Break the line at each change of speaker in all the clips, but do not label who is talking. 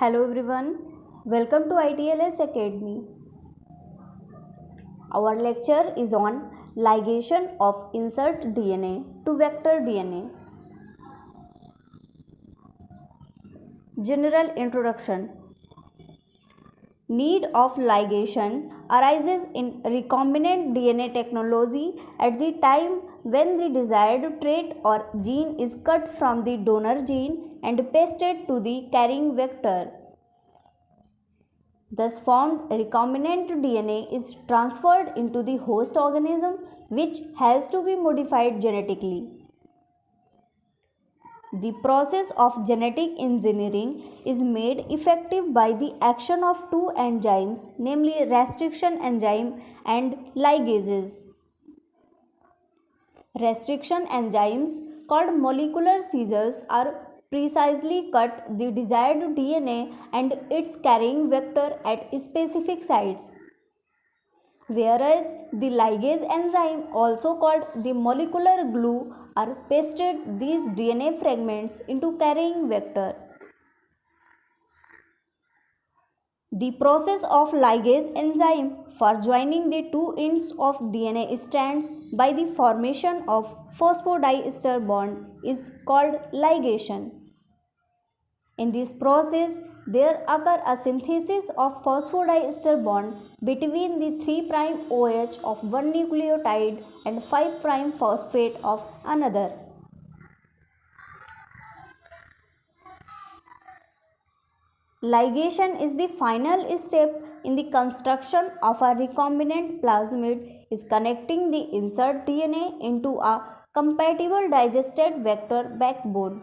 Hello everyone, welcome to ITLS Academy. Our lecture is on ligation of insert DNA to vector DNA. General introduction. Need of ligation arises in recombinant DNA technology at the time when the desired trait or gene is cut from the donor gene and pasted to the carrying vector. Thus formed recombinant DNA is transferred into the host organism, which has to be modified genetically. The process of genetic engineering is made effective by the action of two enzymes, namely restriction enzyme and ligases. Restriction enzymes, called molecular scissors, are precisely cut the desired DNA and its carrying vector at specific sites, whereas the ligase enzyme, also called the molecular glue, are pasted these DNA fragments into carrying vector. The process of ligase enzyme for joining the two ends of DNA strands by the formation of phosphodiester bond is called ligation. In this process, there occur a synthesis of phosphodiester bond between the 3' OH of one nucleotide and 5' phosphate of another. Ligation is the final step in the construction of a recombinant plasmid, is connecting the insert DNA into a compatible digested vector backbone.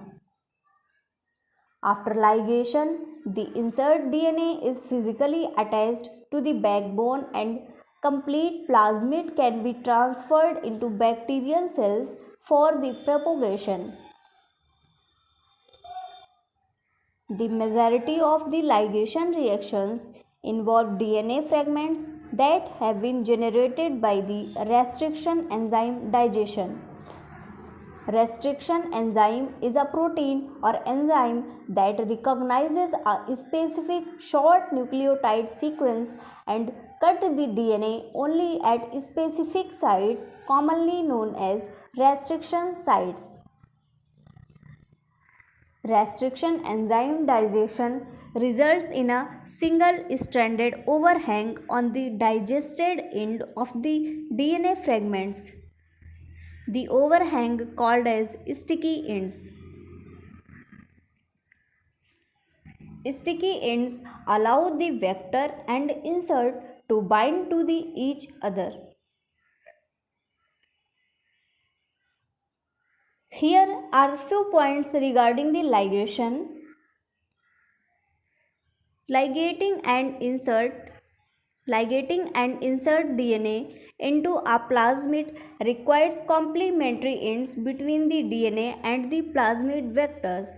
After ligation, the insert DNA is physically attached to the backbone and complete plasmid can be transferred into bacterial cells for the propagation. The majority of the ligation reactions involve DNA fragments that have been generated by the restriction enzyme digestion. Restriction enzyme is a protein or enzyme that recognizes a specific short nucleotide sequence and cut the DNA only at specific sites, commonly known as restriction sites. Restriction enzyme digestion results in a single-stranded overhang on the digested end of the DNA fragments. The overhang called as sticky ends. Sticky ends allow the vector and insert to bind to each other. Here are few points regarding the ligation. Ligating and insert DNA into a plasmid requires complementary ends between the DNA and the plasmid vectors.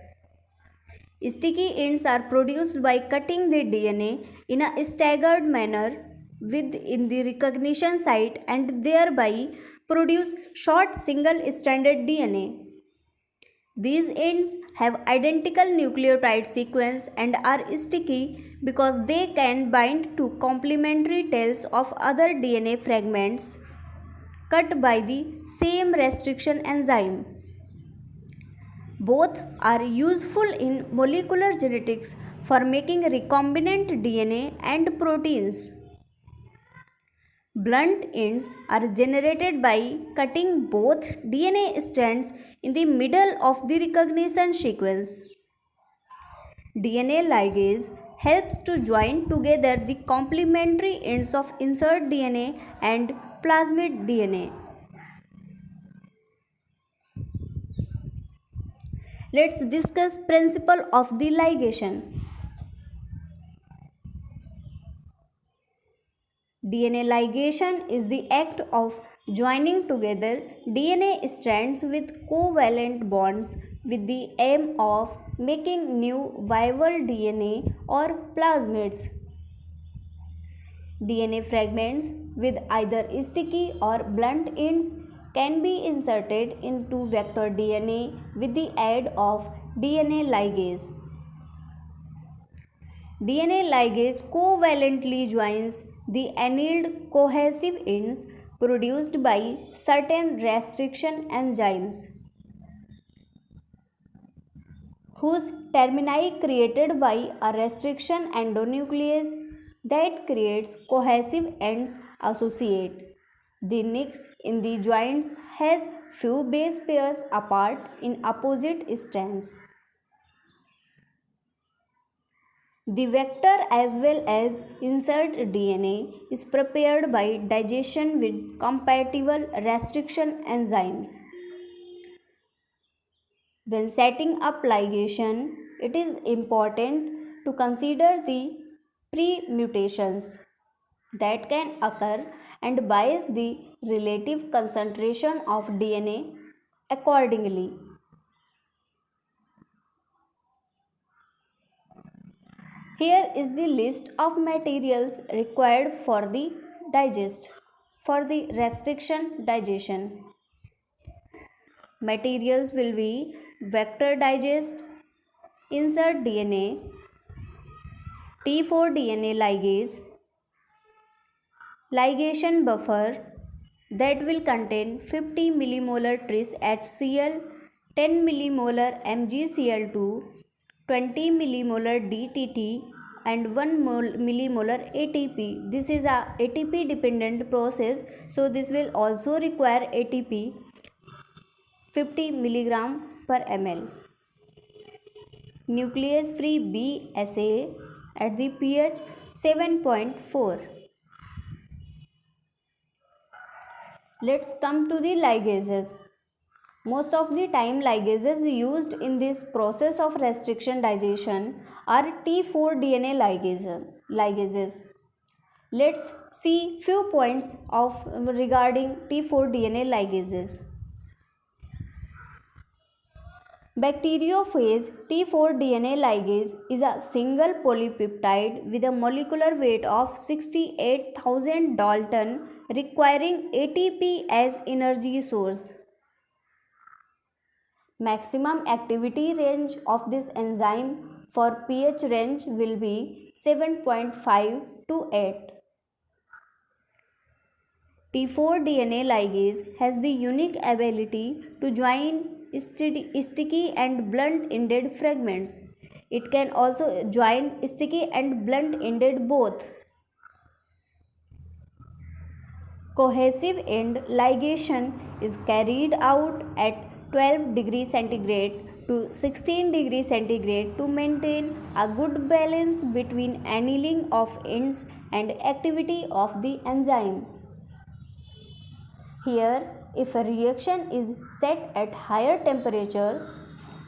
Sticky ends are produced by cutting the DNA in a staggered manner within the recognition site and thereby produce short single-stranded DNA. These ends have identical nucleotide sequence and are sticky because they can bind to complementary tails of other DNA fragments cut by the same restriction enzyme. Both are useful in molecular genetics for making recombinant DNA and proteins. Blunt ends are generated by cutting both DNA strands in the middle of the recognition sequence. DNA ligase helps to join together the complementary ends of insert DNA and plasmid DNA. Let's discuss principle of the ligation. DNA ligation is the act of joining together DNA strands with covalent bonds with the aim of making new viable DNA or plasmids. DNA fragments with either sticky or blunt ends can be inserted into vector DNA with the aid of DNA ligase. DNA ligase covalently joins the annealed cohesive ends produced by certain restriction enzymes, whose termini created by a restriction endonuclease that creates cohesive ends associate. The nix in the joints has few base pairs apart in opposite strands. The vector as well as insert DNA is prepared by digestion with compatible restriction enzymes. When setting up ligation, it is important to consider the pre-mutations that can occur and bias the relative concentration of DNA accordingly. Here is the list of materials required for the restriction digestion. Materials will be vector digest, insert DNA, T4 DNA ligase, ligation buffer that will contain 50 millimolar tris HCl, 10 millimolar MgCl2, 20 millimolar DTT and 1 millimolar ATP. This is a ATP dependent process, so this will also require ATP 50 milligram per ml. Nuclease free BSA at the pH 7.4. Let's come to the ligases. Most of the time ligases used in this process of restriction digestion are T4 DNA ligases. Let's see few points of regarding T4 DNA ligases. Bacteriophage T4 DNA ligase is a single polypeptide with a molecular weight of 68,000 Dalton requiring ATP as energy source. Maximum activity range of this enzyme for pH range will be 7.5 to 8. T4 DNA ligase has the unique ability to join sticky and blunt-ended fragments. It can also join sticky and blunt-ended both. Cohesive end ligation is carried out at 12 degrees centigrade to 16 degrees centigrade to maintain a good balance between annealing of ends and activity of the enzyme. Here, if a reaction is set at higher temperature,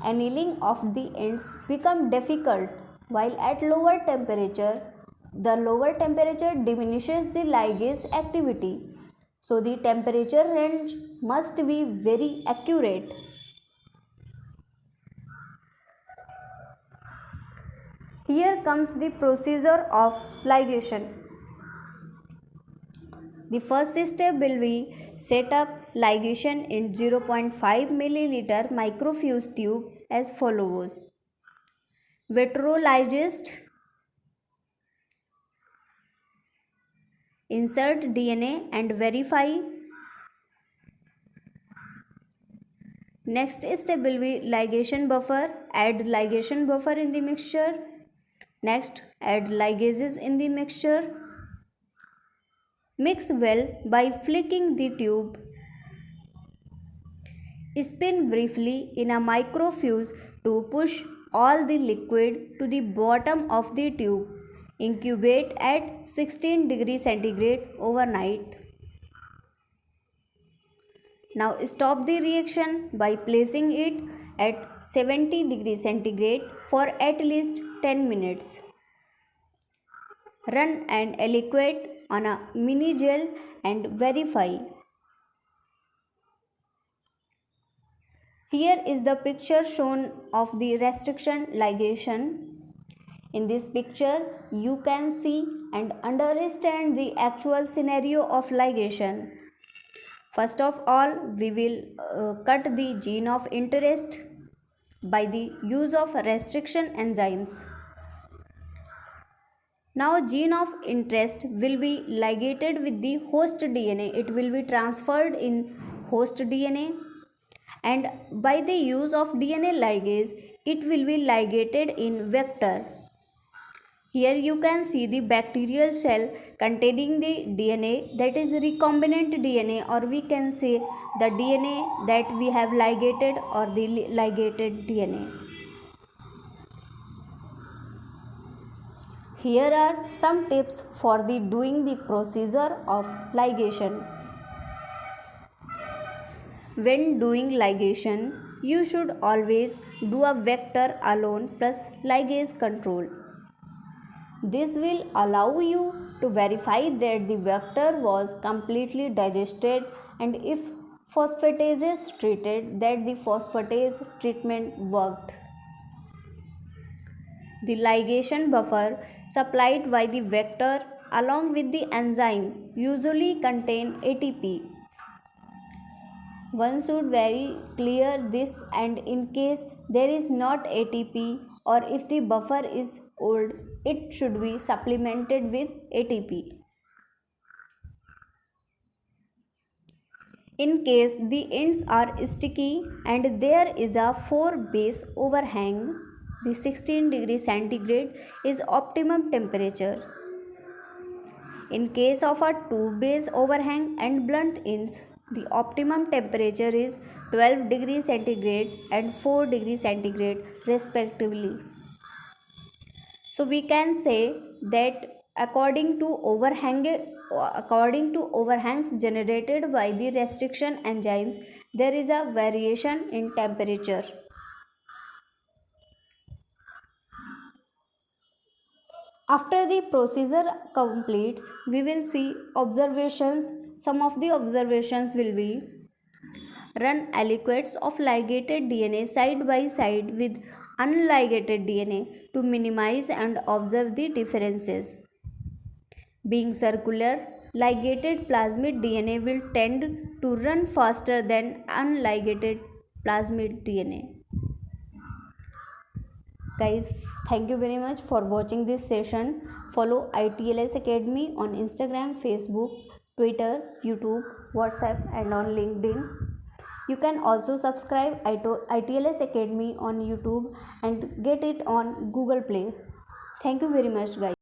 annealing of the ends become difficult, while at lower temperature, the lower temperature diminishes the ligase activity. So the temperature range must be very accurate. Here comes the procedure of ligation. The first step will be set up ligation in 0.5 milliliter microfuse tube as follows. Vitrologist, insert DNA and verify. Next step will be ligation buffer, add ligation buffer in the mixture. Next, add ligases in the mixture. Mix well by flicking the tube. Spin briefly in a microfuse to push all the liquid to the bottom of the tube. Incubate at 16 degrees centigrade overnight. Now stop the reaction by placing it at 70 degrees centigrade for at least 10 minutes. Run an aliquot on a mini gel and verify. Here is the picture shown of the restriction ligation. In this picture, you can see and understand the actual scenario of ligation. First of all, we will cut the gene of interest by the use of restriction enzymes. Now gene of interest will be ligated with the host DNA. It will be transferred in host DNA, and by the use of DNA ligase it will be ligated in vector. Here you can see the bacterial cell containing the DNA, that is recombinant DNA, or we can say the DNA that we have ligated, or the ligated DNA. Here are some tips for the doing the procedure of ligation. When doing ligation, you should always do a vector alone plus ligase control. This will allow you to verify that the vector was completely digested, and if phosphatase is treated, that the phosphatase treatment worked. The ligation buffer supplied by the vector along with the enzyme usually contain ATP. One should very clear this, and in case there is not ATP or if the buffer is old, it should be supplemented with ATP. In case the ends are sticky and there is a 4 base overhang, the 16 degree centigrade is optimum temperature. In case of a 2 base overhang and blunt ends, the optimum temperature is 12 degrees centigrade and 4 degrees centigrade respectively. So we can say that according to overhangs generated by the restriction enzymes, there is a variation in temperature. After the procedure completes, we will see observations. Some of the observations will be: run aliquots of ligated DNA side by side with unligated DNA to minimize and observe the differences. Being circular, ligated plasmid DNA will tend to run faster than unligated plasmid DNA. Guys, thank you very much for watching this session. Follow ITLS Academy on Instagram, Facebook, Twitter, YouTube, WhatsApp, and on LinkedIn. You can also subscribe ITLS Academy on YouTube and get it on Google Play. Thank you very much, guys.